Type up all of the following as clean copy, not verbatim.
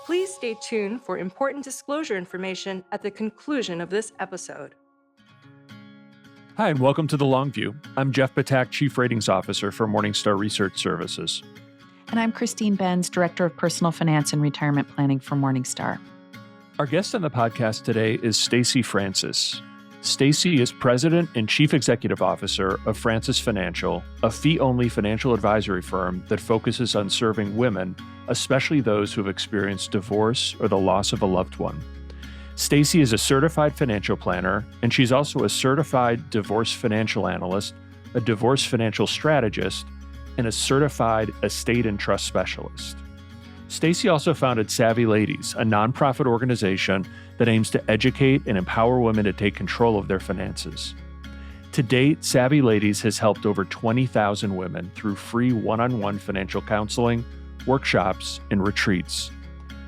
Please stay tuned for important disclosure information at the conclusion of this episode. Hi, and welcome to The Long View. I'm Jeff Patak, Chief Ratings Officer for Morningstar Research Services. And I'm Christine Benz, Director of Personal Finance and Retirement Planning for Morningstar. Our guest on the podcast today is Stacey Francis. Stacey is President and Chief Executive Officer of Francis Financial, a fee-only financial advisory firm that focuses on serving women, especially those who have experienced divorce or the loss of a loved one. Stacey is a certified financial planner, and she's also a certified divorce financial analyst, a divorce financial strategist, and a certified estate and trust specialist. Stacey also founded Savvy Ladies, a nonprofit organization that aims to educate and empower women to take control of their finances. To date, Savvy Ladies has helped over 20,000 women through free one-on-one financial counseling, workshops, and retreats.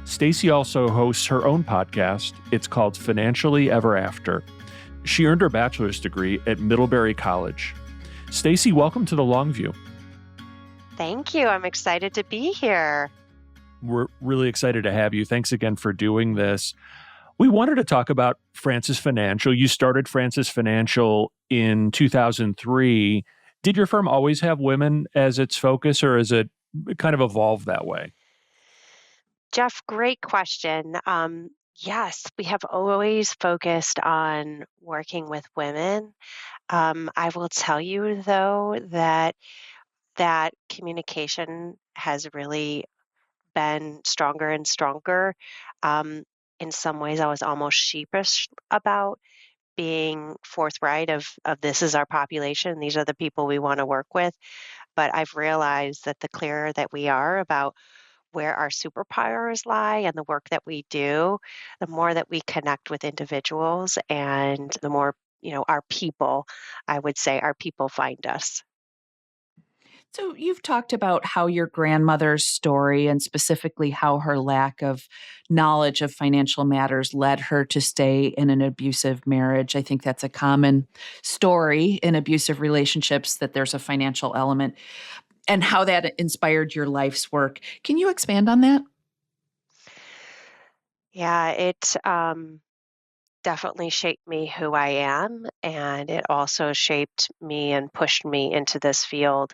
Stacey also hosts her own podcast. It's called Financially Ever After. She earned her bachelor's degree at Middlebury College. Stacey, welcome to The Long View. Thank you. I'm excited to be here. We're really excited to have you. Thanks again for doing this. We wanted to talk about Francis Financial. You started Francis Financial in 2003. Did your firm always have women as its focus, or has it kind of evolved that way? Jeff, great question. Yes, we have always focused on working with women. I will tell you, though, that communication has really been stronger and stronger. In some ways, I was almost sheepish about being forthright of this is our population, these are the people we want to work with. But I've realized that the clearer that we are about where our superpowers lie and the work that we do, the more that we connect with individuals and the more, our people, I would say, our people find us. So you've talked about how your grandmother's story and specifically how her lack of knowledge of financial matters led her to stay in an abusive marriage. I think that's a common story in abusive relationships, that there's a financial element, and how that inspired your life's work. Can you expand on that? Yeah, it definitely shaped me who I am, and it also shaped me and pushed me into this field.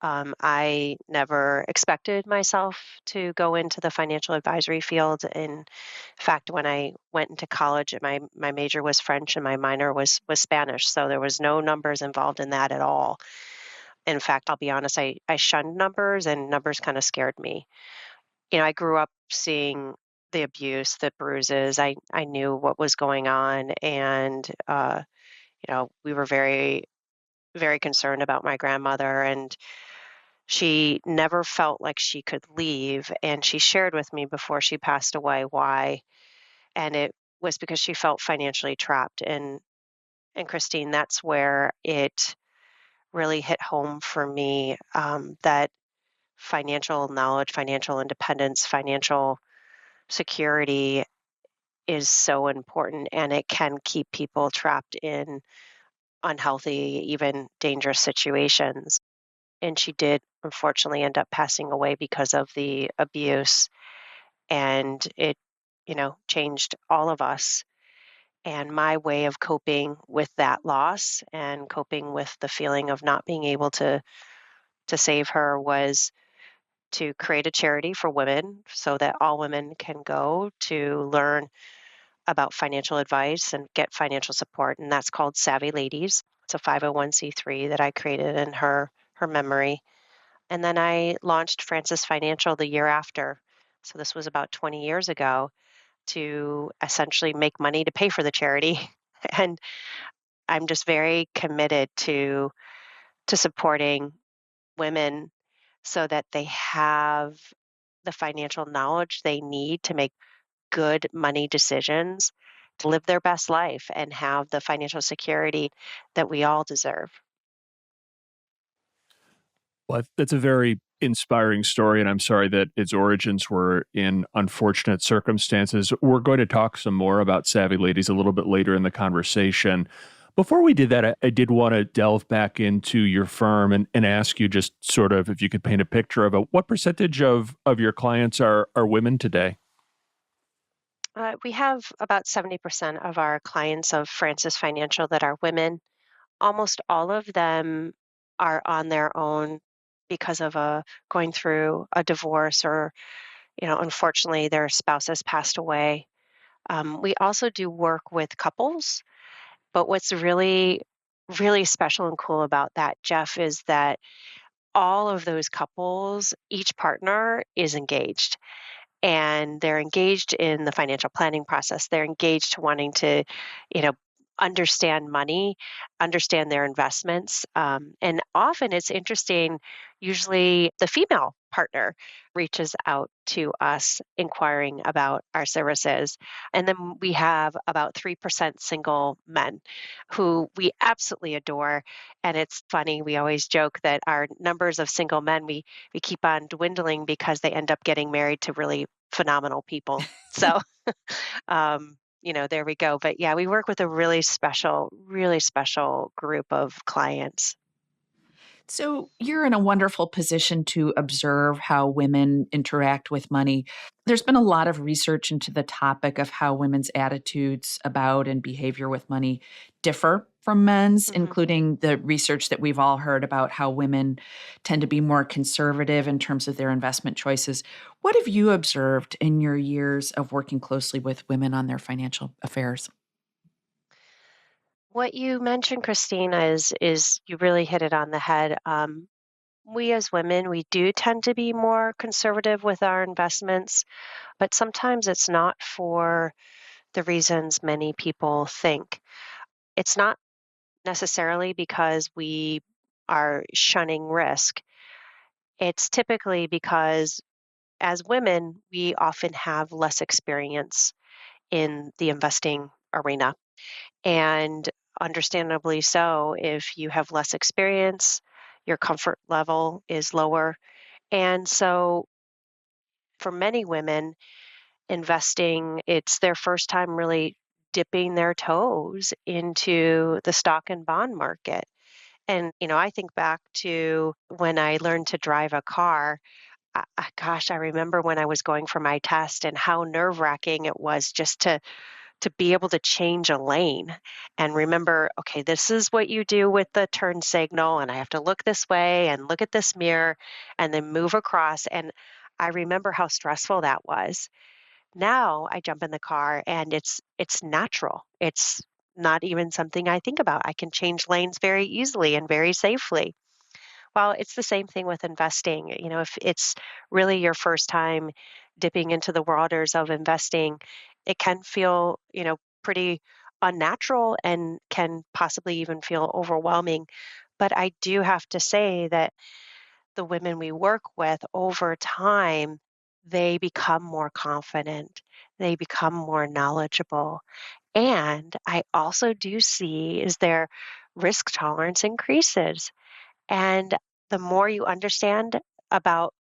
I never expected myself to go into the financial advisory field. In fact, when I went into college, my major was French and my minor was Spanish, so there was no numbers involved in that at all. In fact, I'll be honest, I shunned numbers, and numbers kind of scared me. I grew up seeing the abuse, the bruises. I knew what was going on, and we were very, very concerned about my grandmother, and she never felt like she could leave. And she shared with me before she passed away why, and it was because she felt financially trapped. And Christine, that's where it really hit home for me, that financial knowledge, financial independence, financial security is so important, and it can keep people trapped in unhealthy, even dangerous situations. And she did unfortunately end up passing away because of the abuse, and it, changed all of us. And my way of coping with that loss and coping with the feeling of not being able to save her was to create a charity for women so that all women can go to learn about financial advice and get financial support. And that's called Savvy Ladies. It's a 501c3 that I created in her memory. And then I launched Francis Financial the year after. So this was about 20 years ago, to essentially make money to pay for the charity. And I'm just very committed to supporting women so that they have the financial knowledge they need to make good money decisions, to live their best life and have the financial security that we all deserve. Well, that's a very inspiring story, and I'm sorry that its origins were in unfortunate circumstances. We're going to talk some more about Savvy Ladies a little bit later in the conversation. Before we did that, I did want to delve back into your firm and ask you just sort of if you could paint a picture of what percentage of your clients are women today? We have about 70% of our clients of Francis Financial that are women. Almost all of them are on their own because of going through a divorce or, unfortunately their spouse has passed away. We also do work with couples, but what's really, really special and cool about that, Jeff, is that all of those couples, each partner is engaged and they're engaged in the financial planning process. They're engaged wanting to, you know, understand money, understand their investments. And often it's interesting, usually the female partner reaches out to us inquiring about our services. And then we have about 3% single men who we absolutely adore. And it's funny, we always joke that our numbers of single men, we keep on dwindling because they end up getting married to really phenomenal people. So, there we go. But yeah, we work with a really special group of clients. So you're in a wonderful position to observe how women interact with money. There's been a lot of research into the topic of how women's attitudes about and behavior with money differ from men's, hmm including the research that we've all heard about how women tend to be more conservative in terms of their investment choices. What have you observed in your years of working closely with women on their financial affairs? What you mentioned, Christina, is you really hit it on the head. We as women, we do tend to be more conservative with our investments, but sometimes it's not for the reasons many people think. It's not necessarily because we are shunning risk. It's typically because as women, we often have less experience in the investing arena. And understandably so, if you have less experience, your comfort level is lower. And so for many women, investing, it's their first time really dipping their toes into the stock and bond market. And, I think back to when I learned to drive a car. Gosh, I remember when I was going for my test and how nerve-wracking it was just to be able to change a lane and remember, okay, this is what you do with the turn signal, and I have to look this way and look at this mirror and then move across. And I remember how stressful that was. Now I jump in the car and it's natural. It's not even something I think about. I can change lanes very easily and very safely. Well, it's the same thing with investing. If it's really your first time dipping into the waters of investing, it can feel, pretty unnatural and can possibly even feel overwhelming. But I do have to say that the women we work with over time, they become more confident, they become more knowledgeable. And I also do see is their risk tolerance increases. And the more you understand about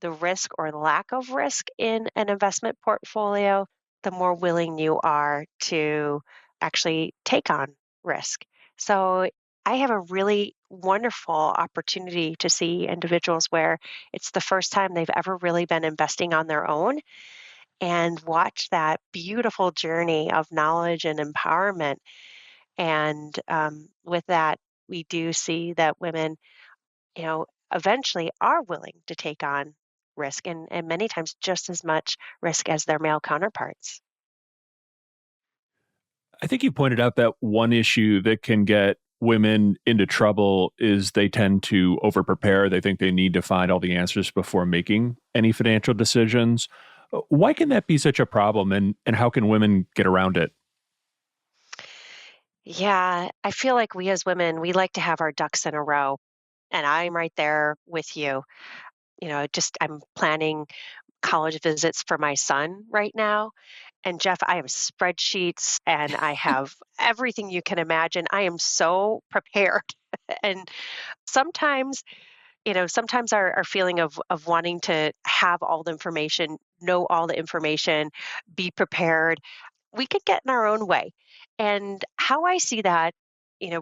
the risk or lack of risk in an investment portfolio, the more willing you are to actually take on risk. So I have a really wonderful opportunity to see individuals where it's the first time they've ever really been investing on their own and watch that beautiful journey of knowledge and empowerment. And with that, we do see that women eventually are willing to take on risk and many times just as much risk as their male counterparts. I think you pointed out that one issue that can get women into trouble is they tend to overprepare. They think they need to find all the answers before making any financial decisions. Why can that be such a problem, and how can women get around it? Yeah, I feel like we as women, we like to have our ducks in a row. And I'm right there with you. Just I'm planning college visits for my son right now. And Jeff, I have spreadsheets and I have everything you can imagine. I am so prepared. And sometimes sometimes our feeling of wanting to have all the information, know all the information, be prepared, we could get in our own way. And how I see that,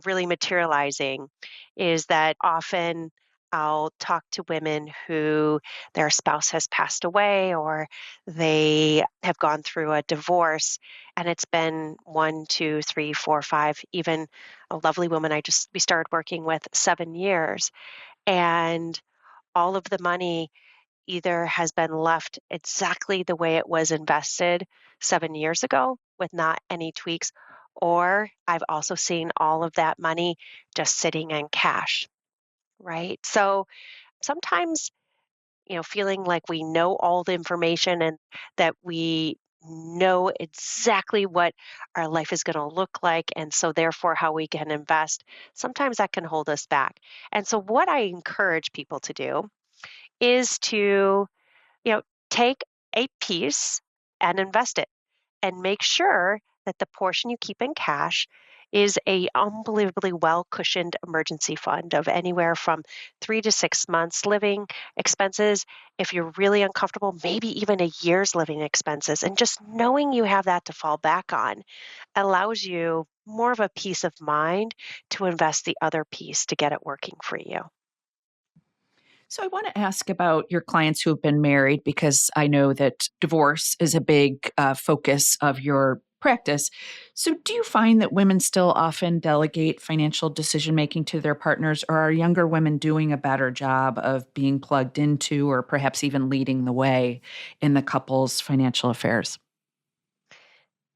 really materializing is that often I'll talk to women who their spouse has passed away or they have gone through a divorce, and it's been 1, 2, 3, 4, 5, even a lovely woman we started working with 7 years, and all of the money either has been left exactly the way it was invested 7 years ago with not any tweaks, or I've also seen all of that money just sitting in cash, right? So sometimes, feeling like we know all the information and that we know exactly what our life is going to look like, and so therefore how we can invest, sometimes that can hold us back. And so, what I encourage people to do is to, you know, take a piece and invest it and make sure that the portion you keep in cash is a unbelievably well cushioned emergency fund of anywhere from 3 to 6 months living expenses. If you're really uncomfortable, maybe even a year's living expenses. And just knowing you have that to fall back on allows you more of a peace of mind to invest the other piece to get it working for you. So I want to ask about your clients who have been married because I know that divorce is a big focus of your practice. So do you find that women still often delegate financial decision making to their partners, or are younger women doing a better job of being plugged into or perhaps even leading the way in the couple's financial affairs?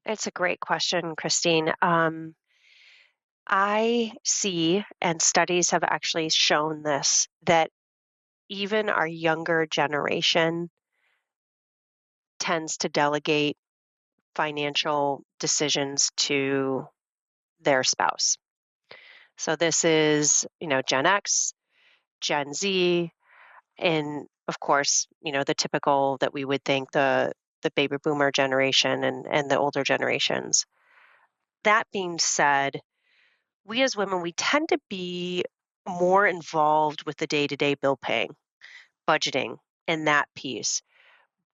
It's a great question, Christine. I see, and studies have actually shown this, that even our younger generation tends to delegate financial decisions to their spouse. So this is, Gen X, Gen Z, and of course, the typical that we would think the baby boomer generation and the older generations. That being said, we as women, we tend to be more involved with the day-to-day bill paying, budgeting, and that piece,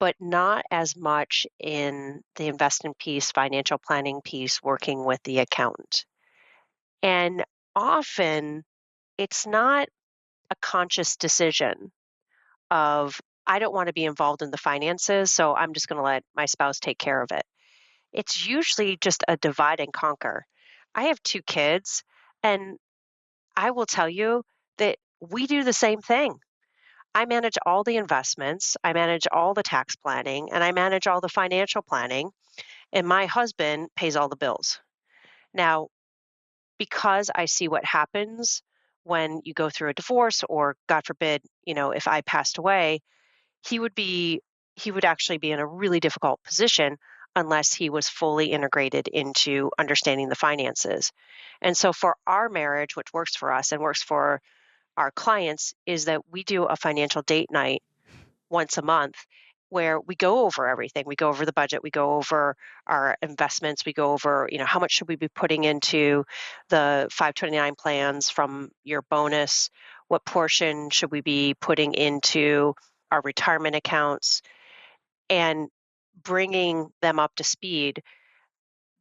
but not as much in the investment piece, financial planning piece, working with the accountant. And often it's not a conscious decision of, I don't want to be involved in the finances, so I'm just going to let my spouse take care of it. It's usually just a divide and conquer. I have 2 kids, and I will tell you that we do the same thing. I manage all the investments, I manage all the tax planning, and I manage all the financial planning, and my husband pays all the bills. Now, because I see what happens when you go through a divorce or God forbid, if I passed away, he would be he would actually be in a really difficult position unless he was fully integrated into understanding the finances. And so for our marriage, which works for us and works for our clients, is that we do a financial date night once a month where we go over everything. We go over the budget, we go over our investments, we go over, how much should we be putting into the 529 plans from your bonus? What portion should we be putting into our retirement accounts, and bringing them up to speed.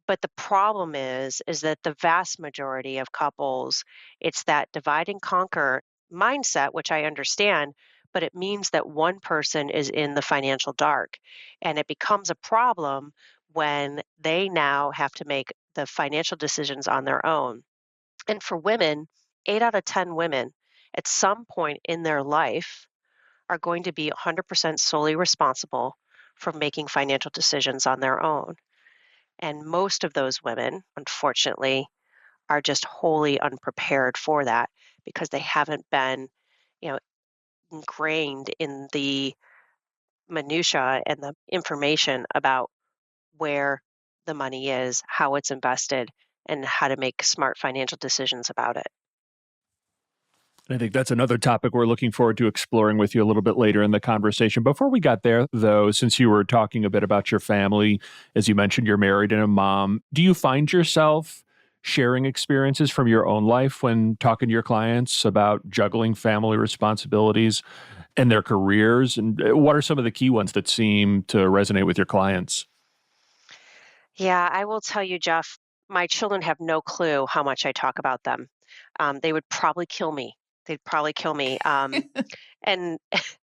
But the problem is that the vast majority of couples, it's that divide and conquer mindset, which I understand, but it means that one person is in the financial dark. And it becomes a problem when they now have to make the financial decisions on their own. And for women, 8 out of 10 women at some point in their life are going to be 100% solely responsible for making financial decisions on their own. And most of those women, unfortunately, are just wholly unprepared for that because they haven't been, you know, ingrained in the minutia and the information about where the money is, how it's invested, and how to make smart financial decisions about it. I think that's another topic we're looking forward to exploring with you a little bit later in the conversation. Before we got there, though, since you were talking a bit about your family, as you mentioned, you're married and a mom, do you find yourself sharing experiences from your own life when talking to your clients about juggling family responsibilities and their careers? And what are some of the key ones that seem to resonate with your clients? Yeah, I will tell you, Jeff, my children have no clue how much I talk about them. They would probably kill me they'd probably kill me. And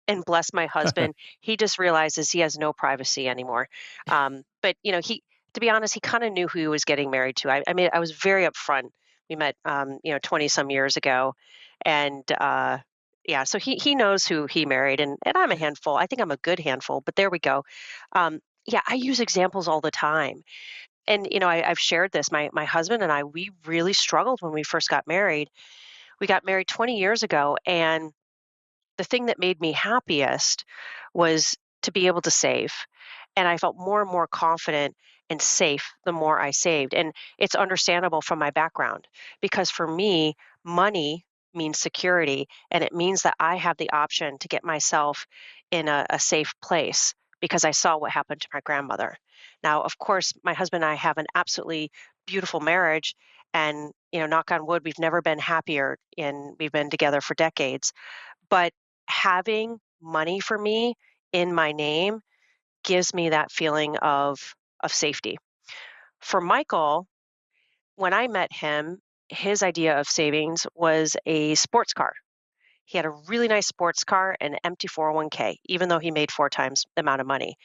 and bless my husband, he just realizes he has no privacy anymore. But he, to be honest, he kind of knew who he was getting married to. I mean, I was very upfront. We met, 20 some years ago, and yeah, so he knows who he married, and I'm a handful. I think I'm a good handful, but there we go. Yeah, I use examples all the time, and I've shared this. My husband and I, we really struggled when we first got married. We got married 20 years ago, and the thing that made me happiest was to be able to save. And I felt more and more confident and safe the more I saved. And it's understandable from my background because for me, money means security and it means that I have the option to get myself in a safe place because I saw what happened to my grandmother. Now, of course, my husband and I have an absolutely beautiful marriage. And, knock on wood, we've never been happier and we've been together for decades. But having money for me in my name gives me that feeling of safety. For Michael, when I met him, his idea of savings was a sports car. He had a really nice sports car and an empty 401k, even though he made 4 times the amount of money.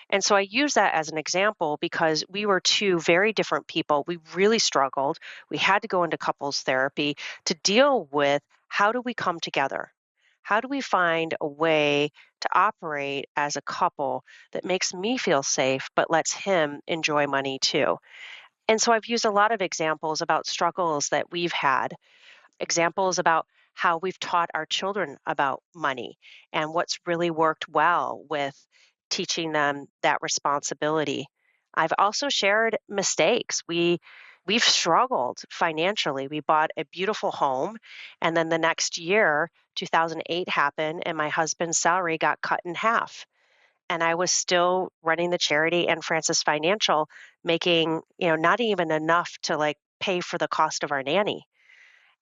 And so I use that as an example because we were two very different people. We really struggled. We had to go into couples therapy to deal with how do we come together? How do we find a way to operate as a couple that makes me feel safe but lets him enjoy money too? And so I've used a lot of examples about struggles that we've had, examples about how we've taught our children about money and what's really worked well with teaching them that responsibility. I've also shared mistakes. We've struggled financially. We bought a beautiful home and then the next year, 2008 happened and my husband's salary got cut in half. And I was still running the charity and Francis Financial making, not even enough to like pay for the cost of our nanny,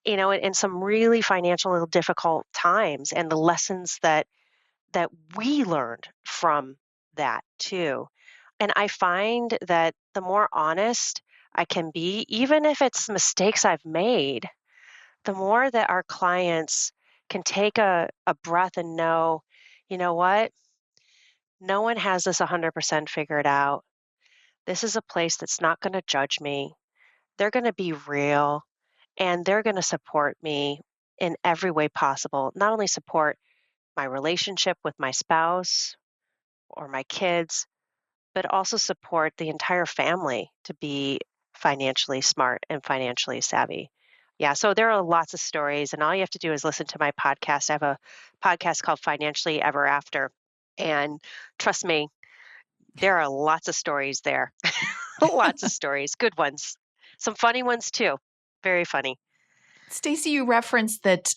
in some really financially difficult times and the lessons that we learned from that too. And I find that the more honest I can be, even if it's mistakes I've made, the more that our clients can take a breath and know, you know what? No one has this 100% figured out. This is a place that's not going to judge me. They're going to be real and they're going to support me in every way possible. Not only support my relationship with my spouse or my kids, but also support the entire family to be financially smart and financially savvy. Yeah, so there are lots of stories, and all you have to do is listen to my podcast. I have a podcast called Financially Ever After. And trust me, there are lots of stories there. Lots of stories, good ones. Some funny ones too. Very funny. Stacey, you referenced that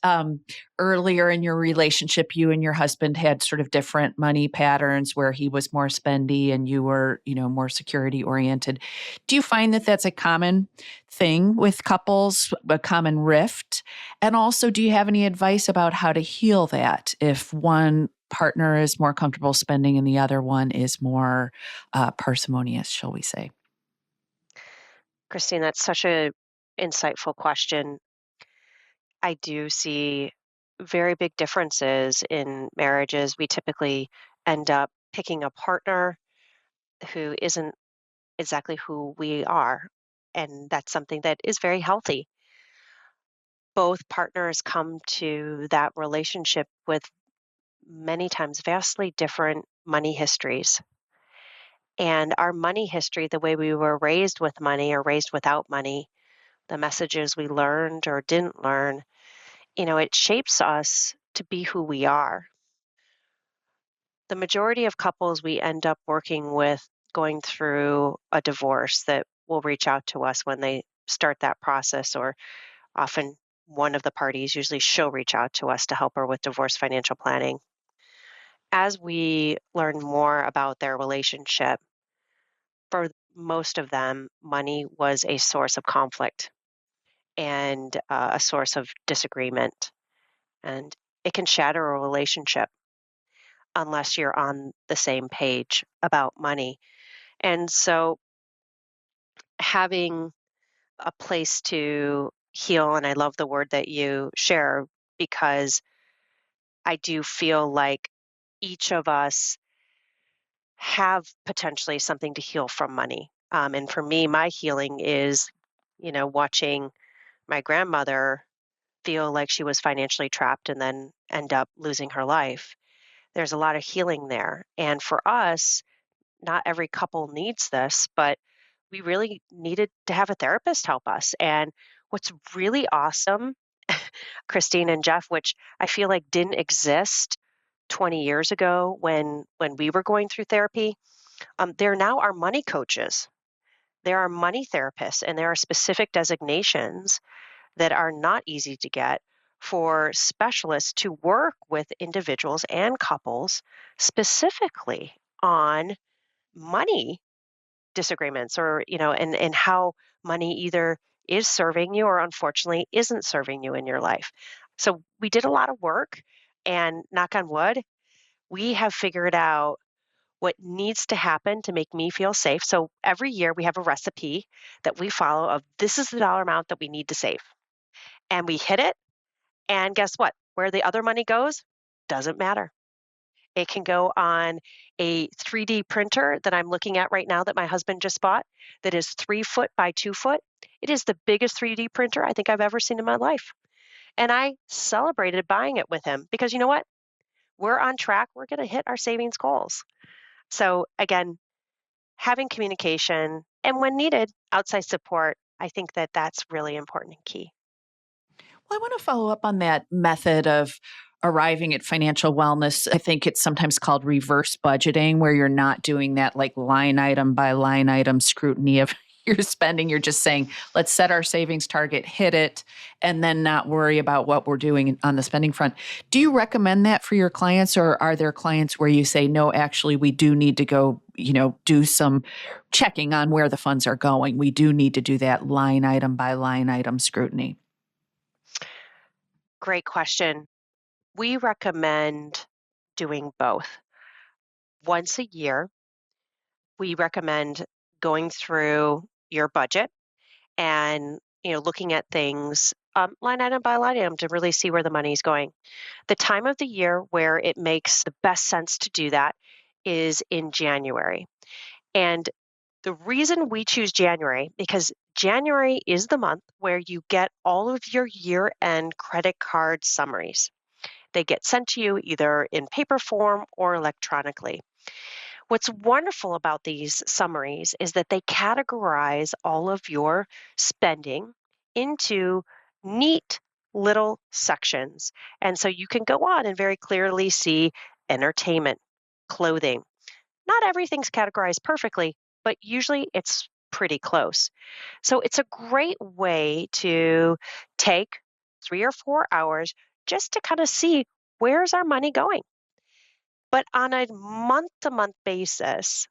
earlier in your relationship, you and your husband had sort of different money patterns where he was more spendy and you were, more security oriented. Do you find that that's a common thing with couples, a common rift? And also, do you have any advice about how to heal that if one partner is more comfortable spending and the other one is more parsimonious, shall we say? Christine, that's such a insightful question. I do see very big differences in marriages. We typically end up picking a partner who isn't exactly who we are. And that's something that is very healthy. Both partners come to that relationship with many times vastly different money histories. And our money history, the way we were raised with money or raised without money, the messages we learned or didn't learn, it shapes us to be who we are. The majority of couples we end up working with going through a divorce that will reach out to us when they start that process, or often one of the parties, usually she'll reach out to us to help her with divorce financial planning. As we learn more about their relationship, for most of them, money was a source of conflict and a source of disagreement. And it can shatter a relationship unless you're on the same page about money. And so having a place to heal, and I love the word that you share, because I do feel like each of us have potentially something to heal from money. And for me, my healing is, watching my grandmother feel like she was financially trapped and then end up losing her life. There's a lot of healing there. And for us, not every couple needs this, but we really needed to have a therapist help us. And what's really awesome, Christine and Jeff, which I feel like didn't exist 20 years ago when we were going through therapy, they're now our money coaches. There are money therapists, and there are specific designations that are not easy to get for specialists to work with individuals and couples specifically on money disagreements, or and how money either is serving you or unfortunately isn't serving you in your life. So we did a lot of work, and knock on wood, we have figured out what needs to happen to make me feel safe. So every year we have a recipe that we follow of this is the dollar amount that we need to save. And we hit it, and guess what? Where the other money goes doesn't matter. It can go on a 3D printer that I'm looking at right now that my husband just bought that is 3 foot by 2 foot. It is the biggest 3D printer I think I've ever seen in my life. And I celebrated buying it with him because you know what? We're on track. We're going to hit our savings goals. So again, having communication and when needed, outside support, I think that that's really important and key. Well, I want to follow up on that method of arriving at financial wellness. I think it's sometimes called reverse budgeting, where you're not doing that like line item by line item scrutiny of your spending. You're just saying, let's set our savings target, hit it, and then not worry about what we're doing on the spending front. Do you recommend that for your clients, or are there clients where you say, no, actually, we do need to go, do some checking on where the funds are going? We do need to do that line item by line item scrutiny. Great question. We recommend doing both. Once a year, we recommend going through your budget and looking at things line item by line item to really see where the money's going. The time of the year where it makes the best sense to do that is in January. And the reason we choose January, because January is the month where you get all of your year-end credit card summaries. They get sent to you either in paper form or electronically. What's wonderful about these summaries is that they categorize all of your spending into neat little sections. And so you can go on and very clearly see entertainment, clothing. Not everything's categorized perfectly, but usually it's pretty close. So it's a great way to take 3 or 4 hours just to kind of see where's our money going. But on a month-to-month basis,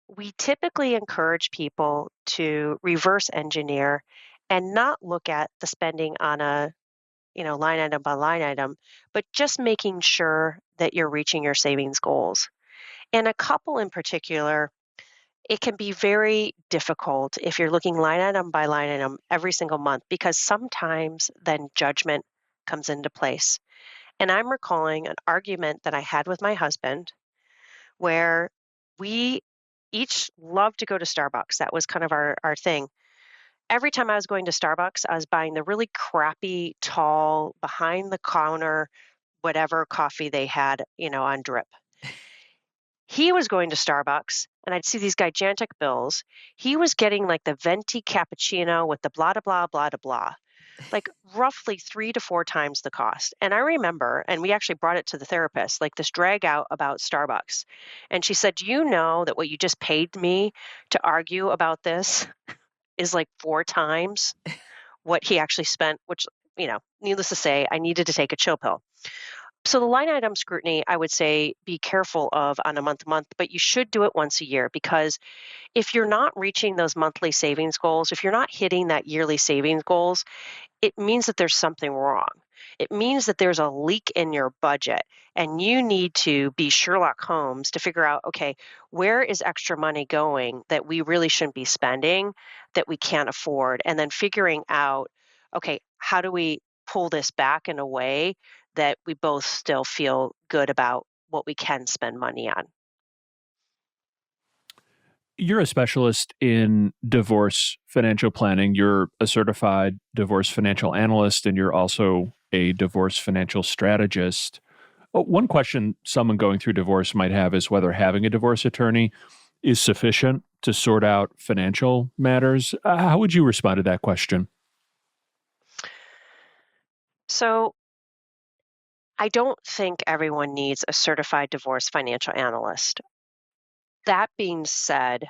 we typically encourage people to reverse engineer and not look at the spending on a line item by line item, but just making sure that you're reaching your savings goals. And a couple in particular, it can be very difficult if you're looking line item by line item every single month because sometimes then judgment comes into place. And I'm recalling an argument that I had with my husband where we each loved to go to Starbucks. That was kind of our thing. Every time I was going to Starbucks, I was buying the really crappy, tall, behind the counter, whatever coffee they had, on drip. He was going to Starbucks and I'd see these gigantic bills. He was getting like the venti cappuccino with the blah, blah, blah, blah, blah, like roughly 3 to 4 times the cost. And I remember, and we actually brought it to the therapist, like this drag out about Starbucks. And she said, do you know that what you just paid me to argue about this is like 4 times what he actually spent, which, needless to say, I needed to take a chill pill. So the line item scrutiny, I would say be careful of on a month to month, but you should do it once a year because if you're not reaching those monthly savings goals, if you're not hitting that yearly savings goals, it means that there's something wrong. It means that there's a leak in your budget and you need to be Sherlock Holmes to figure out, okay, where is extra money going that we really shouldn't be spending that we can't afford? And then figuring out, okay, how do we pull this back in a way that we both still feel good about what we can spend money on. You're a specialist in divorce financial planning. You're a certified divorce financial analyst, and you're also a divorce financial strategist. One question someone going through divorce might have is whether having a divorce attorney is sufficient to sort out financial matters. How would you respond to that question? So I don't think everyone needs a certified divorce financial analyst. That being said,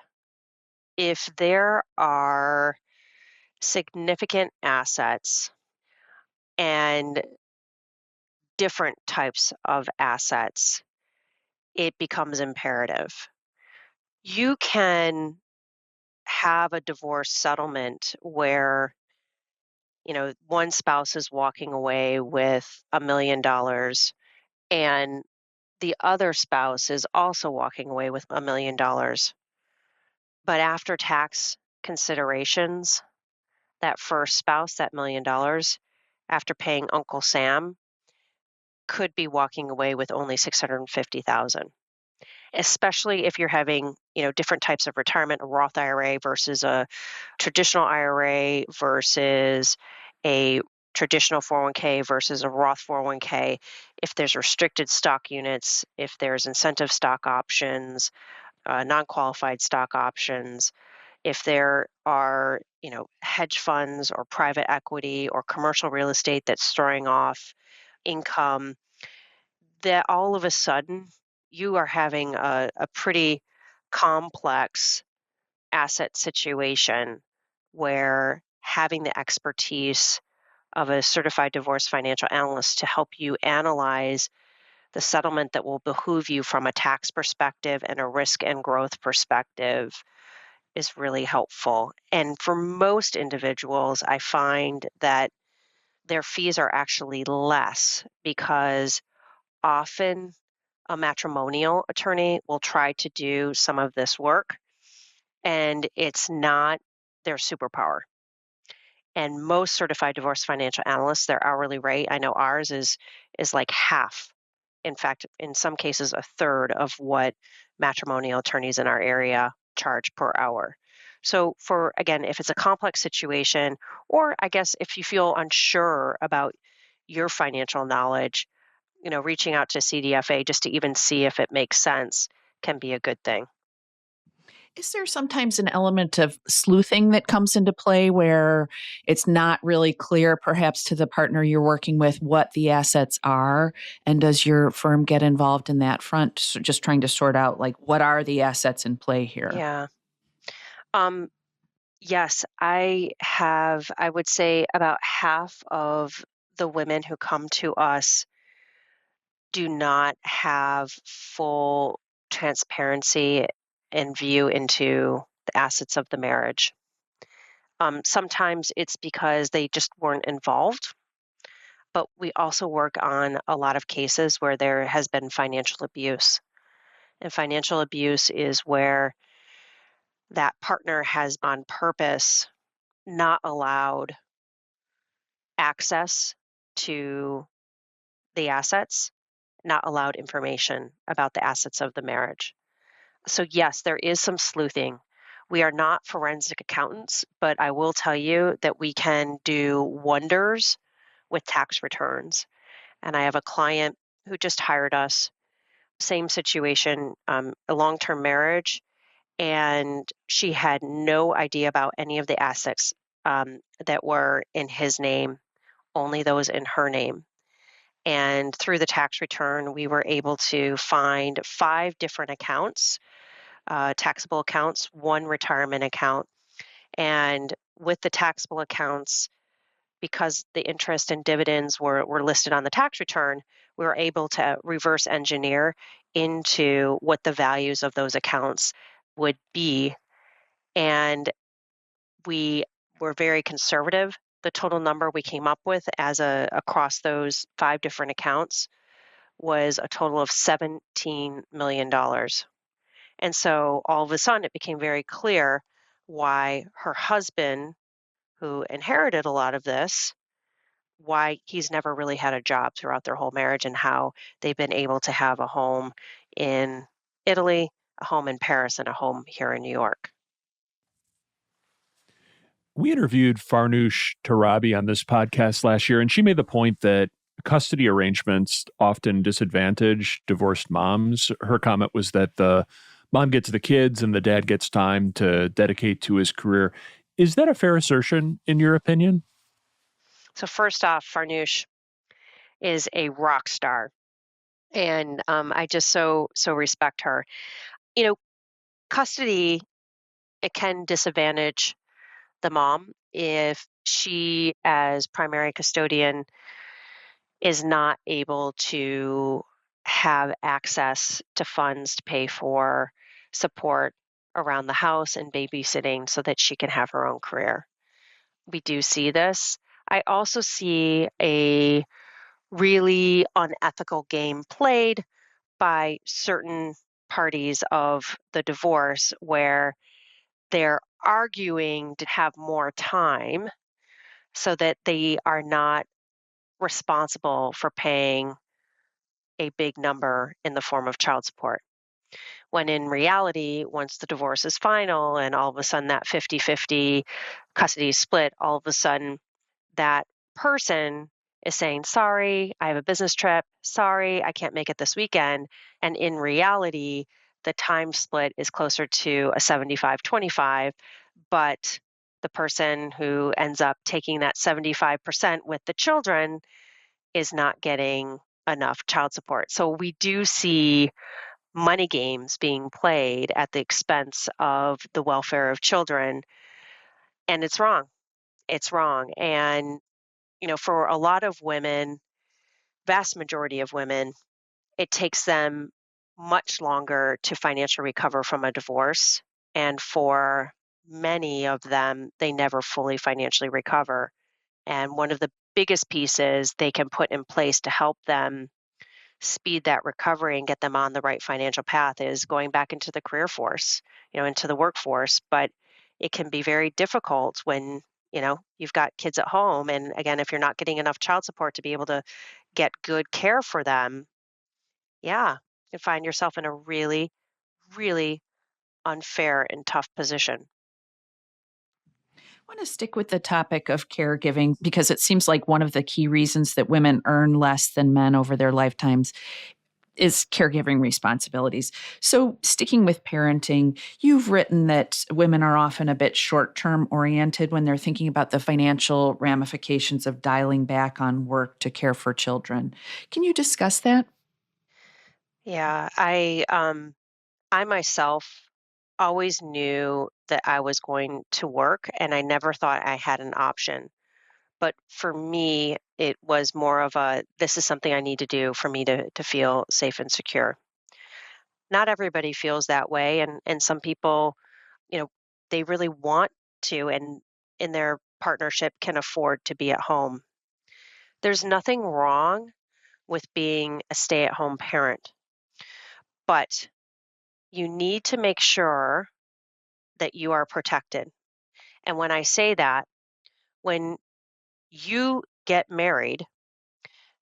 if there are significant assets and different types of assets, it becomes imperative. You can have a divorce settlement where, one spouse is walking away with $1 million and the other spouse is also walking away with $1 million. But after tax considerations, that first spouse, that $1 million, after paying Uncle Sam, could be walking away with only 650,000. Especially if you're having, different types of retirement, a Roth IRA versus a traditional IRA versus a traditional 401k versus a Roth 401k, if there's restricted stock units, if there's incentive stock options, non-qualified stock options, if there are, hedge funds or private equity or commercial real estate that's throwing off income, that all of a sudden you are having a pretty complex asset situation where having the expertise of a certified divorce financial analyst to help you analyze the settlement that will behoove you from a tax perspective and a risk and growth perspective is really helpful. And for most individuals, I find that their fees are actually less because often a matrimonial attorney will try to do some of this work and it's not their superpower. And most certified divorce financial analysts, their hourly rate, I know ours is like half. In fact, in some cases, a third of what matrimonial attorneys in our area charge per hour. So for, again, if it's a complex situation, or I guess if you feel unsure about your financial knowledge, reaching out to CDFA just to even see if it makes sense can be a good thing. Is there sometimes an element of sleuthing that comes into play where it's not really clear, perhaps to the partner you're working with, what the assets are? And does your firm get involved in that front? So just trying to sort out, like, what are the assets in play here? Yeah. Um, yes, I would say about half of the women who come to us do not have full transparency and view into the assets of the marriage. Sometimes it's because they just weren't involved, but we also work on a lot of cases where there has been financial abuse. And financial abuse is where that partner has on purpose not allowed access to the assets, not allowed information about the assets of the marriage. So, yes, there is some sleuthing. We are not forensic accountants, but I will tell you that we can do wonders with tax returns. And I have a client who just hired us, same situation, a long term marriage, and she had no idea about any of the assets that were in his name, only those in her name. And through the tax return, we were able to find 5 different accounts, taxable accounts, 1 retirement account. And with the taxable accounts, because the interest and dividends were listed on the tax return, we were able to reverse engineer into what the values of those accounts would be. And we were very conservative. The total number we came up with across those 5 different accounts was a total of $17 million. And so all of a sudden it became very clear why her husband, who inherited a lot of this, why he's never really had a job throughout their whole marriage and how they've been able to have a home in Italy, a home in Paris, and a home here in New York. We interviewed Farnoosh Torabi on this podcast last year, and she made the point that custody arrangements often disadvantage divorced moms. Her comment was that the mom gets the kids and the dad gets time to dedicate to his career. Is that a fair assertion, in your opinion? So first off, Farnoosh is a rock star, and I just so respect her. You know, custody, it can disadvantage the mom if she, as primary custodian, is not able to have access to funds to pay for support around the house and babysitting so that she can have her own career. We do see this. I also see a really unethical game played by certain parties of the divorce where they're arguing to have more time so that they are not responsible for paying a big number in the form of child support. When in reality, once the divorce is final and all of a sudden that 50-50 custody is split, all of a sudden that person is saying, sorry, I have a business trip. Sorry, I can't make it this weekend. And in reality, the time split is closer to a 75-25, but the person who ends up taking that 75% with the children is not getting enough child support. So we do see money games being played at the expense of the welfare of children, and it's wrong. It's wrong. And for a lot of women, vast majority of women, it takes them much longer to financially recover from a divorce. And for many of them, they never fully financially recover. And one of the biggest pieces they can put in place to help them speed that recovery and get them on the right financial path is going back into the career force, into the workforce. But it can be very difficult when, you've got kids at home. And again, if you're not getting enough child support to be able to get good care for them, yeah, you find yourself in a really, really unfair and tough position. I want to stick with the topic of caregiving because it seems like one of the key reasons that women earn less than men over their lifetimes is caregiving responsibilities. So, sticking with parenting, you've written that women are often a bit short term oriented when they're thinking about the financial ramifications of dialing back on work to care for children. Can you discuss that? Yeah, I myself always knew that I was going to work and I never thought I had an option. But for me, it was more of a this is something I need to do for me to feel safe and secure. Not everybody feels that way, and some people, you know, they really want to and in their partnership can afford to be at home. There's nothing wrong with being a stay-at-home parent, but you need to make sure that you are protected. And when I say that, when you get married,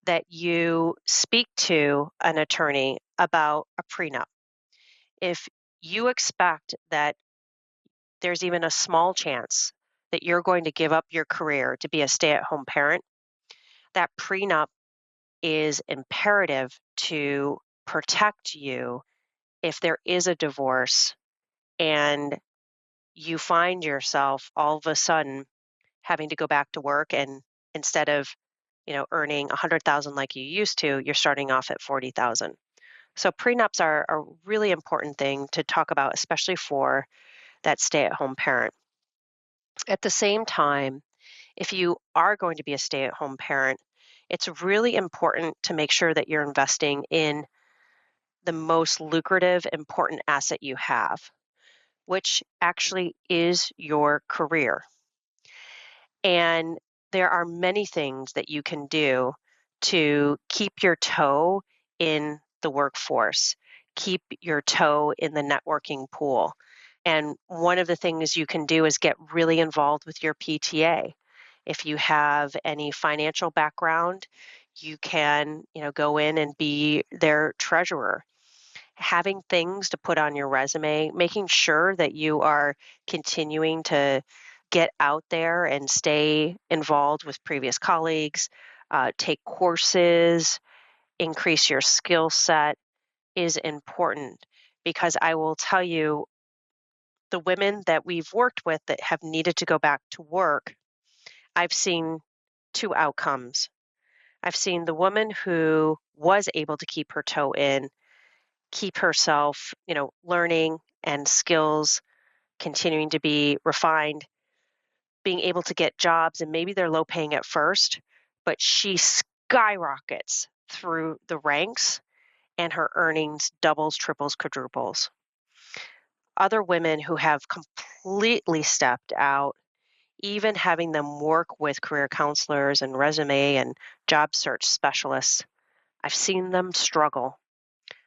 that you speak to an attorney about a prenup. If you expect that there's even a small chance that you're going to give up your career to be a stay at home parent, that prenup is imperative to protect you if there is a divorce and you find yourself all of a sudden having to go back to work and instead of earning 100,000 like you used to, you're starting off at 40,000. So prenups are a really important thing to talk about, especially for that stay-at-home parent. At the same time, if you are going to be a stay-at-home parent, it's really important to make sure that you're investing in the most lucrative, important asset you have, which actually is your career. And there are many things that you can do to keep your toe in the workforce, keep your toe in the networking pool. And one of the things you can do is get really involved with your PTA. If you have any financial background, you can, go in and be their treasurer. Having things to put on your resume, making sure that you are continuing to get out there and stay involved with previous colleagues, take courses, increase your skill set is important because I will tell you, the women that we've worked with that have needed to go back to work, I've seen two outcomes. I've seen the woman who was able to keep her toe in, keep herself, learning and skills continuing to be refined, being able to get jobs, and maybe they're low paying at first, but she skyrockets through the ranks and her earnings doubles, triples, quadruples. Other women who have completely stepped out, even having them work with career counselors and resume and job search specialists, I've seen them struggle.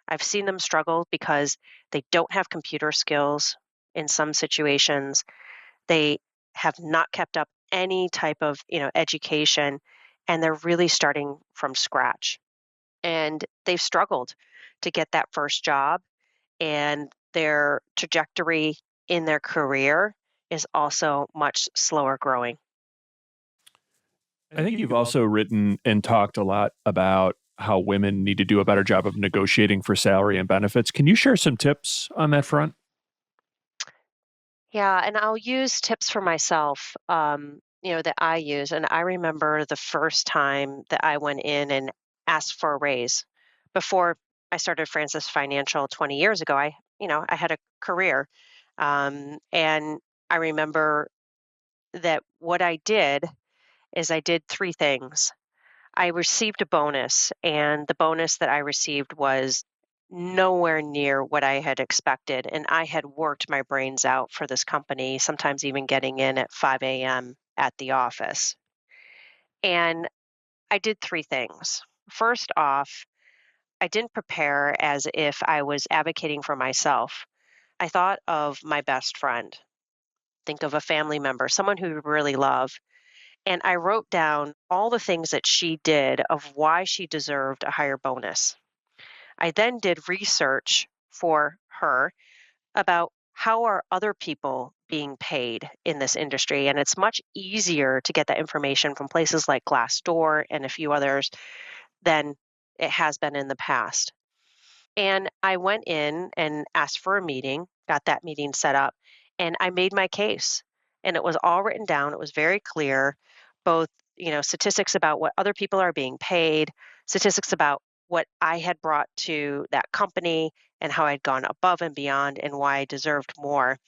I've seen them struggle because they don't have computer skills in some situations. They have not kept up any type of, education, and they're really starting from scratch. And they've struggled to get that first job, and their trajectory in their career is also much slower growing. I think you've also written and talked a lot about how women need to do a better job of negotiating for salary and benefits. Can you share some tips on that front? Yeah, and I'll use tips for myself, that I use. And I remember the first time that I went in and asked for a raise before I started Francis Financial 20 years ago. I had a career. And I remember that what I did is I did three things. I received a bonus, and the bonus that I received was nowhere near what I had expected. And I had worked my brains out for this company, sometimes even getting in at 5 a.m. at the office. And I did three things. First off, I didn't prepare as if I was advocating for myself. I thought of my best friend, think of a family member, someone who you really love. And I wrote down all the things that she did of why she deserved a higher bonus. I then did research for her about how are other people being paid in this industry. And it's much easier to get that information from places like Glassdoor and a few others than it has been in the past. And I went in and asked for a meeting, got that meeting set up, and I made my case. And it was all written down. It was very clear, both, statistics about what other people are being paid, statistics about what I had brought to that company and how I'd gone above and beyond and why I deserved more.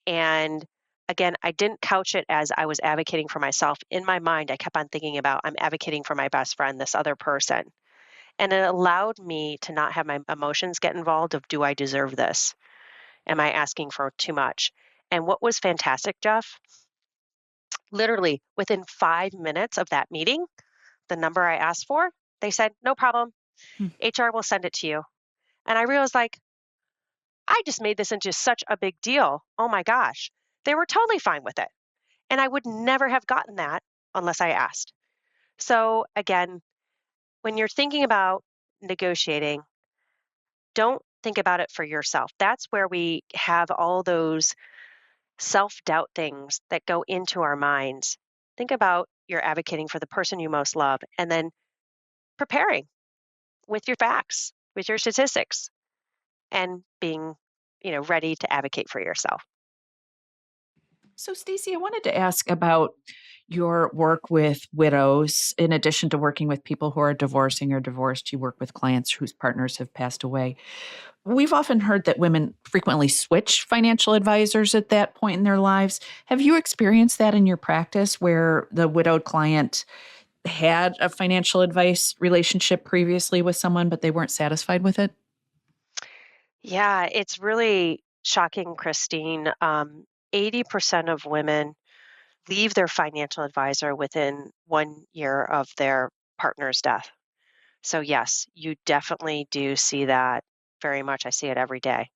And again, I didn't couch it as I was advocating for myself. In my mind, I kept on thinking about I'm advocating for my best friend, this other person. And it allowed me to not have my emotions get involved of, do I deserve this? Am I asking for too much? And what was fantastic, Jeff, literally within 5 minutes of that meeting, the number I asked for, they said, no problem. Hmm. HR will send it to you. And I realized, like, I just made this into such a big deal. Oh my gosh. They were totally fine with it. And I would never have gotten that unless I asked. So again, when you're thinking about negotiating, don't think about it for yourself. That's where we have all those self doubt things that go into our minds. Think about you're advocating for the person you most love and then preparing with your facts, with your statistics, and being, ready to advocate for yourself. So, Stacey, I wanted to ask about your work with widows. In addition to working with people who are divorcing or divorced, you work with clients whose partners have passed away. We've often heard that women frequently switch financial advisors at that point in their lives. Have you experienced that in your practice where the widowed client had a financial advice relationship previously with someone, but they weren't satisfied with it? Yeah, it's really shocking, Christine. 80% of women leave their financial advisor within 1 year of their partner's death. So, yes, you definitely do see that very much. I see it every day.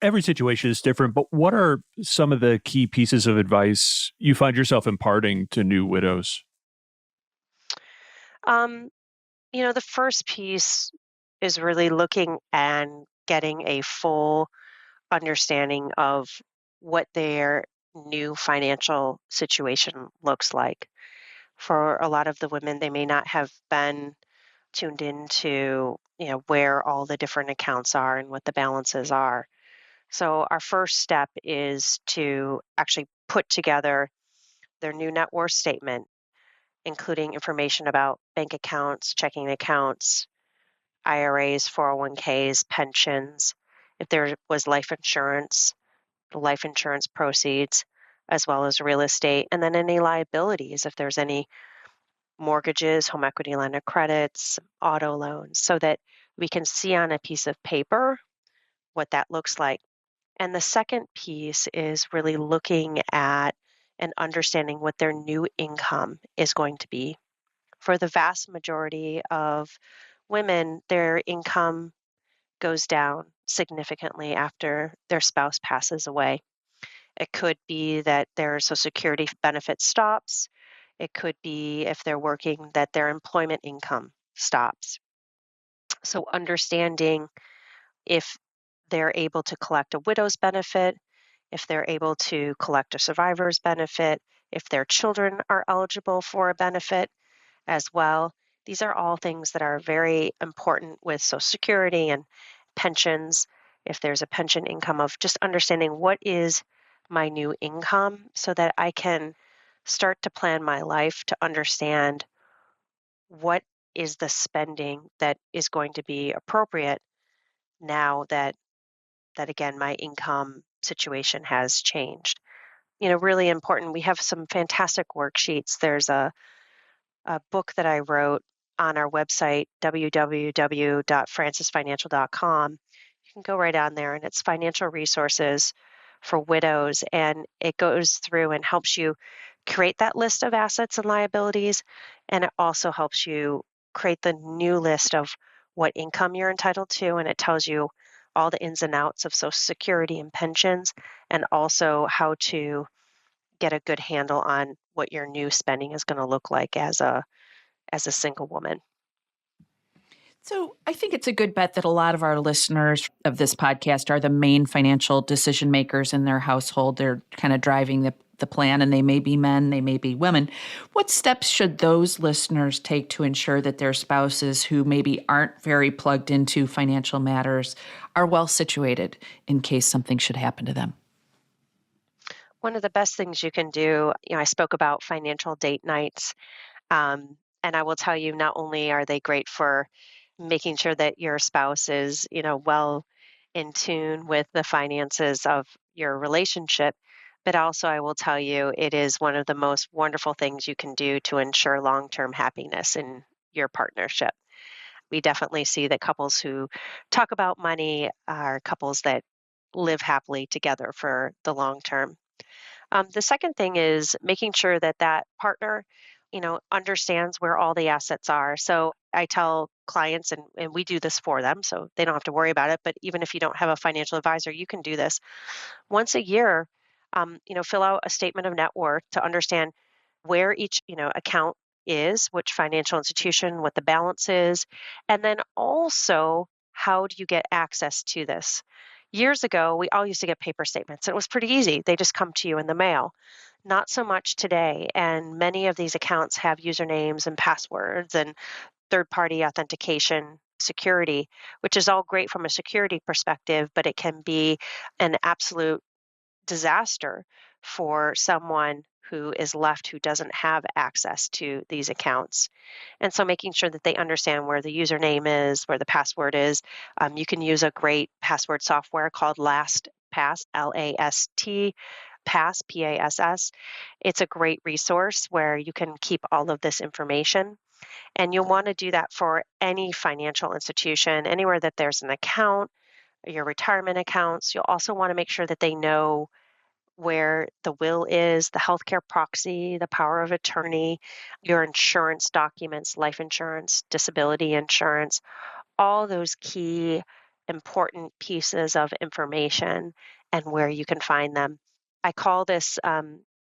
every situation is different, but what are some of the key pieces of advice you find yourself imparting to new widows? Um, the first piece is really looking and getting a full understanding of what their new financial situation looks like. For a lot of the women, they may not have been tuned into, where all the different accounts are and what the balances are. So our first step is to actually put together their new net worth statement, including information about bank accounts, checking accounts, IRAs, 401ks, pensions, if there was life insurance, the life insurance proceeds, as well as real estate, and then any liabilities, if there's any mortgages, home equity line of credits, auto loans, so that we can see on a piece of paper what that looks like. And the second piece is really looking at and understanding what their new income is going to be. For the vast majority of women, their income goes down significantly after their spouse passes away. It could be that their Social Security benefit stops. It could be, if they're working, that their employment income stops. So understanding if they're able to collect a widow's benefit, if they're able to collect a survivor's benefit, if their children are eligible for a benefit as well. These are all things that are very important with Social Security and pensions. If there's a pension income, of just understanding what is my new income so that I can start to plan my life to understand what is the spending that is going to be appropriate now that again my income situation has changed. Really important. We have some fantastic worksheets. There's a book that I wrote on our website, www.francisfinancial.com. You can go right on there, and it's financial resources for widows. And it goes through and helps you create that list of assets and liabilities. And it also helps you create the new list of what income you're entitled to. And it tells you all the ins and outs of Social Security and pensions, and also how to get a good handle on what your new spending is going to look like as a single woman. So I think it's a good bet that a lot of our listeners of this podcast are the main financial decision makers in their household. They're kind of driving the plan, and they may be men, they may be women. What steps should those listeners take to ensure that their spouses who maybe aren't very plugged into financial matters are well situated in case something should happen to them? One of the best things you can do, I spoke about financial date nights. And I will tell you, not only are they great for making sure that your spouse is, well in tune with the finances of your relationship, but also I will tell you, it is one of the most wonderful things you can do to ensure long-term happiness in your partnership. We definitely see that couples who talk about money are couples that live happily together for the long term. The second thing is making sure that that partner, understands where all the assets are. So I tell clients, and we do this for them, so they don't have to worry about it. But even if you don't have a financial advisor, you can do this once a year. Fill out a statement of net worth to understand where each, account is, which financial institution, what the balance is, and then also how do you get access to this? Years ago, we all used to get paper statements. It was pretty easy. They just come to you in the mail. Not so much today. And many of these accounts have usernames and passwords and third party authentication security, which is all great from a security perspective, but it can be an absolute disaster for someone who is left who doesn't have access to these accounts. And so making sure that they understand where the username is, where the password is. You can use a great password software called LastPass, LAST, Pass, PASS. It's a great resource where you can keep all of this information. And you'll want to do that for any financial institution, anywhere that there's an account, your retirement accounts. You'll also want to make sure that they know where the will is, the healthcare proxy, the power of attorney, your insurance documents, life insurance, disability insurance, all those key important pieces of information and where you can find them. I call this,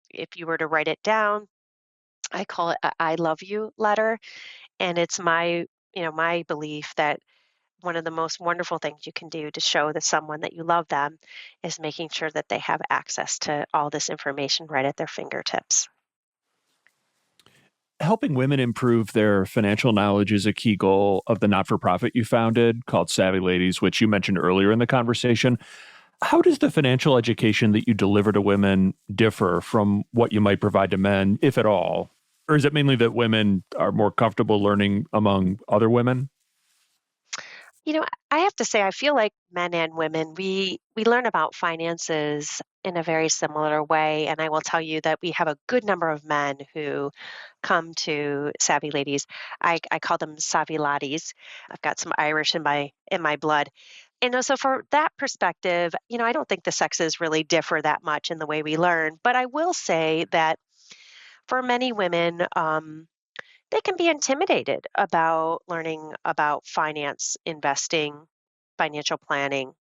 if you were to write it down, I call it a I love you letter. And it's my belief that one of the most wonderful things you can do to show that someone that you love them is making sure that they have access to all this information right at their fingertips. Helping women improve their financial knowledge is a key goal of the not for profit you founded called Savvy Ladies, which you mentioned earlier in the conversation. How does the financial education that you deliver to women differ from what you might provide to men, if at all? Or is it mainly that women are more comfortable learning among other women? You know, I have to say, I feel like men and women, we learn about finances in a very similar way. And I will tell you that we have a good number of men who come to Savvy Ladies. I call them Savvy Laddies. I've got some Irish in my blood. So for that perspective, I don't think the sexes really differ that much in the way we learn. But I will say that for many women, they can be intimidated about learning about finance, investing, financial planning.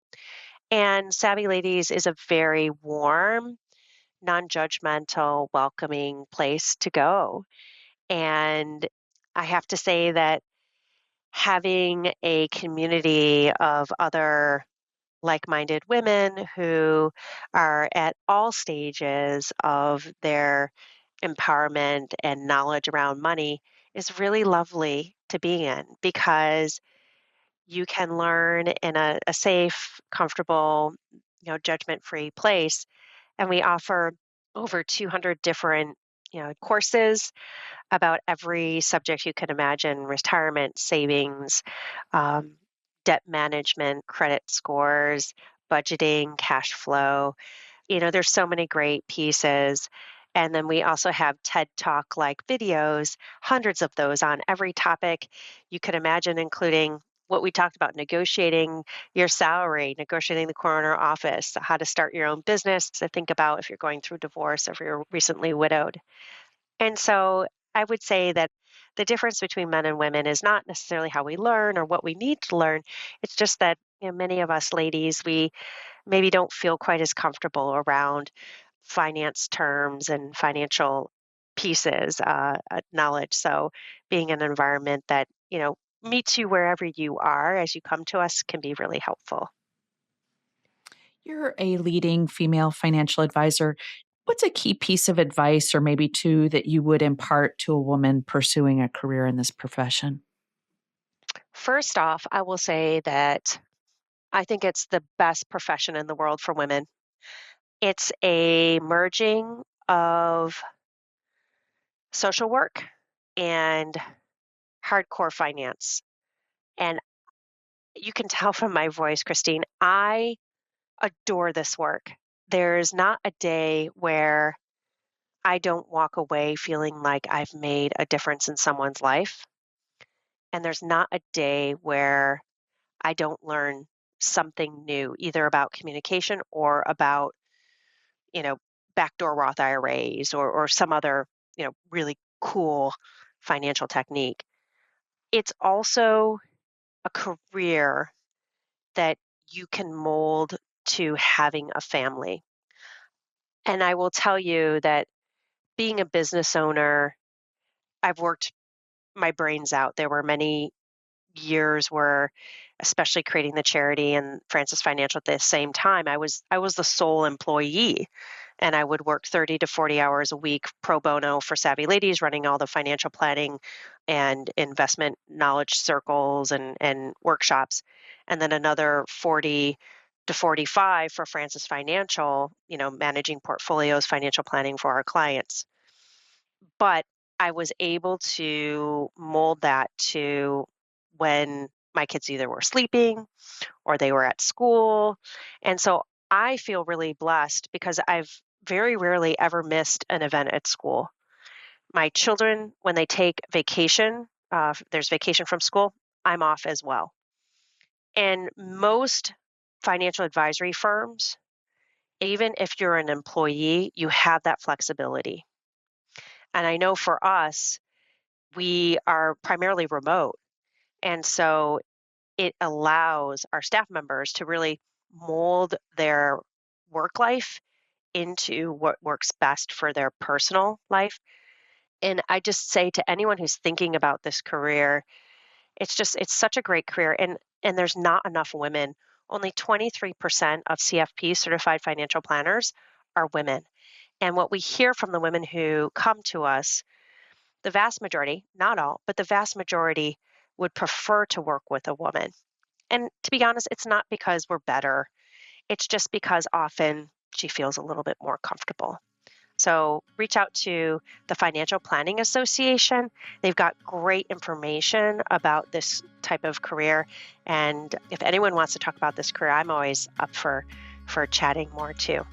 And Savvy Ladies is a very warm, non judgmental, welcoming place to go. And I have to say that having a community of other like minded women who are at all stages of their empowerment and knowledge around money is really lovely to be in because you can learn in a safe, comfortable, judgment free place. And we offer over 200 different courses about every subject you can imagine: retirement, savings, um, debt management, credit scores, budgeting, cash flow. There's so many great pieces. And then we also have TED Talk like videos, hundreds of those on every topic you could imagine, including what we talked about: negotiating your salary, negotiating the corner office, how to start your own business, to think about if you're going through divorce or if you're recently widowed. And so I would say that the difference between men and women is not necessarily how we learn or what we need to learn. It's just that many of us ladies, we maybe don't feel quite as comfortable around finance terms and financial pieces, knowledge. So being in an environment that, meets you wherever you are as you come to us can be really helpful. You're a leading female financial advisor. What's a key piece of advice or maybe two that you would impart to a woman pursuing a career in this profession? First off, I will say that I think it's the best profession in the world for women. It's a merging of social work and hardcore finance. And you can tell from my voice, Christine, I adore this work. There's not a day where I don't walk away feeling like I've made a difference in someone's life. And there's not a day where I don't learn something new, either about communication or about, you know, backdoor Roth IRAs or some other, really cool financial technique. It's also a career that you can mold to having a family. And I will tell you that being a business owner, I've worked my brains out. There were many years where, especially creating the charity and Francis Financial at the same time, I was the sole employee, and I would work 30 to 40 hours a week pro bono for Savvy Ladies, running all the financial planning and investment knowledge circles and workshops, and then another 40 to 45 for Francis Financial, managing portfolios, financial planning for our clients. But I was able to mold that to when my kids either were sleeping or they were at school. And so I feel really blessed because I've very rarely ever missed an event at school. My children, when they take vacation, there's vacation from school, I'm off as well. And most financial advisory firms, even if you're an employee, you have that flexibility. And I know for us, we are primarily remote. And so it allows our staff members to really mold their work life into what works best for their personal life. And I just say to anyone who's thinking about this career, it's such a great career, and there's not enough women. Only 23% of CFP, certified financial planners, are women. And what we hear from the women who come to us, the vast majority, not all, but the vast majority would prefer to work with a woman. And to be honest, it's not because we're better. It's just because often she feels a little bit more comfortable. So reach out to the Financial Planning Association. They've got great information about this type of career. And if anyone wants to talk about this career, I'm always up for chatting more too.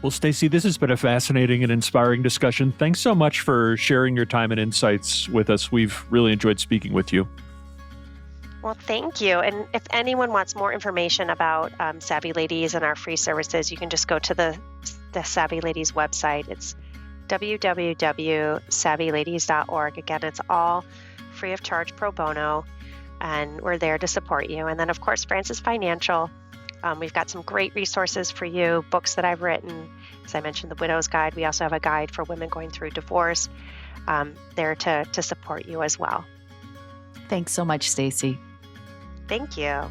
Well, Stacey, this has been a fascinating and inspiring discussion. Thanks so much for sharing your time and insights with us. We've really enjoyed speaking with you. Well, thank you. And if anyone wants more information about Savvy Ladies and our free services, you can just go to the Savvy Ladies website. It's www.savvyladies.org. Again, it's all free of charge, pro bono, and we're there to support you. And then, of course, Francis Financial. We've got some great resources for you, books that I've written. As I mentioned, the Widow's Guide. We also have a guide for women going through divorce there to support you as well. Thanks so much, Stacey. Thank you.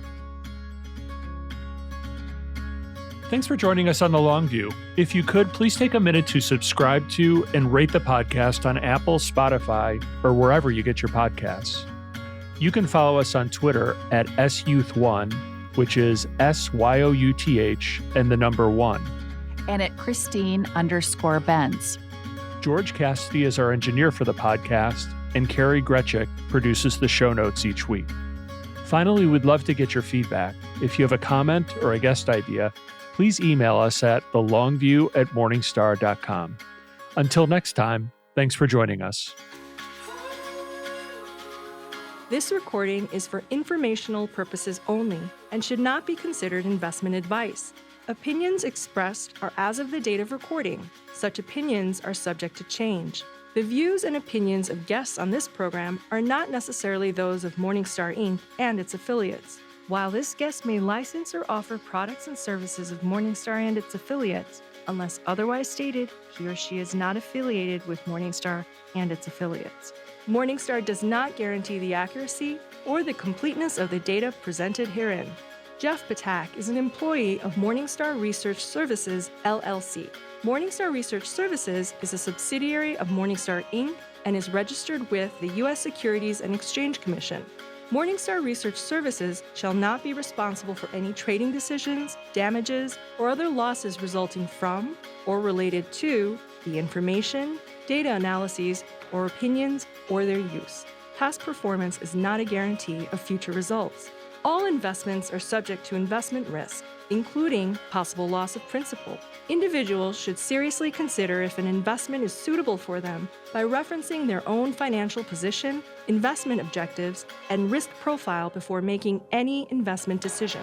Thanks for joining us on The Long View. If you could, please take a minute to subscribe to and rate the podcast on Apple, Spotify, or wherever you get your podcasts. You can follow us on Twitter at SYouth1, which is SYOUTH and the number 1. And at Christine_Benz. George Cassidy is our engineer for the podcast, and Carrie Gretchick produces the show notes each week. Finally, we'd love to get your feedback. If you have a comment or a guest idea, please email us at thelongview@morningstar.com. Until next time, thanks for joining us. This recording is for informational purposes only and should not be considered investment advice. Opinions expressed are as of the date of recording. Such opinions are subject to change. The views and opinions of guests on this program are not necessarily those of Morningstar, Inc. and its affiliates. While this guest may license or offer products and services of Morningstar and its affiliates, unless otherwise stated, he or she is not affiliated with Morningstar and its affiliates. Morningstar does not guarantee the accuracy or the completeness of the data presented herein. Jeff Patak is an employee of Morningstar Research Services, LLC. Morningstar Research Services is a subsidiary of Morningstar, Inc. and is registered with the U.S. Securities and Exchange Commission. Morningstar Research Services shall not be responsible for any trading decisions, damages, or other losses resulting from or related to the information, data analyses, or opinions, or their use. Past performance is not a guarantee of future results. All investments are subject to investment risk, including possible loss of principal. Individuals should seriously consider if an investment is suitable for them by referencing their own financial position, investment objectives, and risk profile before making any investment decision.